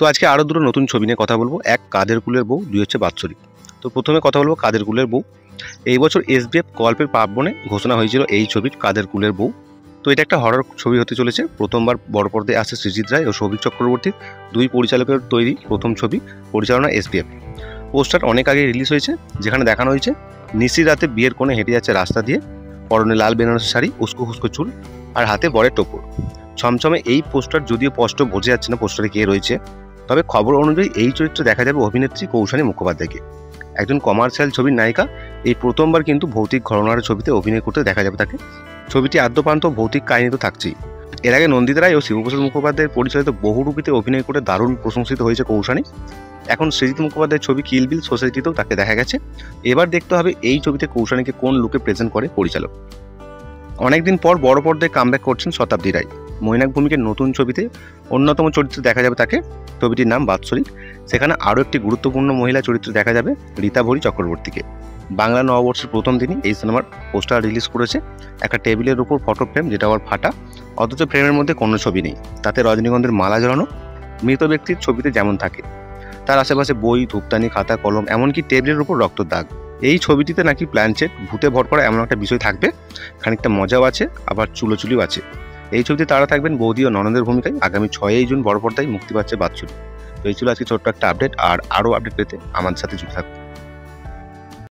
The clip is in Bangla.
তো আজকে আরও দুটো নতুন ছবি নিয়ে কথা বলবো। এক কাদের কুলের বউ, দুই হচ্ছে বাৎসরিক। তো প্রথমে কথা বলবো কাদের কুলের বউ। এই বছর এসবিএফ গল্পের পার্বণে ঘোষণা হয়েছিল এই ছবির কাদের কুলের বউ। তো এটা একটা হরর ছবি হতে চলেছে। প্রথমবার বড় পর্দায় আসছে সৃজিত রায় ও সৌভিক চক্রবর্তীর দুই পরিচালকের তৈরি প্রথম ছবি, পরিচালনা এসবিএফ। পোস্টার অনেক আগে রিলিজ হয়েছে, যেখানে দেখানো হয়েছে নিশির রাতে বিয়ের কোণে হেঁটে যাচ্ছে রাস্তা দিয়ে, পরনে লাল বেনারসি শাড়ি, উস্কো খুস্কো চুল আর হাতে বরের টোপর। ছমছমে এই পোস্টার যদিও স্পষ্ট বোঝা যাচ্ছে না পোস্টারে কে রয়েছে, তবে খবর অনুযায়ী এই চরিত্রে দেখা যাবে অভিনেত্রী কৌশানী মুখোপাধ্যায়কে। একজন কমার্শিয়াল ছবির নায়িকা এই প্রথমবার কিন্তু ভৌতিক ঘটনার ছবিতে অভিনয় করতে দেখা যাবে তাকে। ছবিটি আদ্যপান্ত ভৌতিক কাহিনী তো থাকছেই। এর আগে নন্দিতা রায় ও শিবপ্রসাদ মুখোপাধ্যায়ের পরিচালিত বহুরূপীতে অভিনয় করে দারুণ প্রশংসিত হয়েছে কৌশানী। এখন সৃজিত মুখোপাধ্যায়ের ছবি কিল বিল সোসাইটিতেও তাকে দেখা গেছে। এবার দেখতে হবে এই ছবিতে কৌশানীকে কোন লুকে প্রেজেন্ট করে পরিচালক। অনেকদিন পর বড় পর্দায় কামব্যাক করছেন শতাব্দী রায়। মৈনাক ভূমিকের নতুন ছবিতে অন্যতম চরিত্রে দেখা যাবে তাকে। ছবিটির নাম বাৎসরিক। সেখানে আরও একটি গুরুত্বপূর্ণ মহিলা চরিত্রে দেখা যাবে রীতা ভরি চক্রবর্তীকে। বাংলা নববর্ষের প্রথম দিনই এই সিনেমার পোস্টার রিলিজ করেছে একটা টেবিলের উপর ফটো ফ্রেম, যেটা আবার ফাটা, অথচ ফ্রেমের মধ্যে কোনো ছবি নেই। তাতে রজনীগন্ধার মালা ঝরানো, মৃত ব্যক্তির ছবিতে যেমন থাকে তার আশেপাশে বই, ধূপদানি, খাতা, কলম, এমনকি টেবিলের উপর রক্তর দাগ। এই ছবিটিতে নাকি প্ল্যানচেট, ভূতে ভর করা এমন একটা বিষয় থাকবে। খানিকটা মজাও আছে, আবার চুলোচুলিও আছে। এই ছবিতে তারা থাকবেন বৌদি ও ননদের ভূমিকায়। আগামী 6ই জুন বড় পর্দায় মুক্তি পাচ্ছে বাৎসরিক। তো এই ছিল আজকে ছোট্ট একটা আপডেট। আর আরও আপডেট পেতে আমাদের সাথে যুক্ত থাকুন।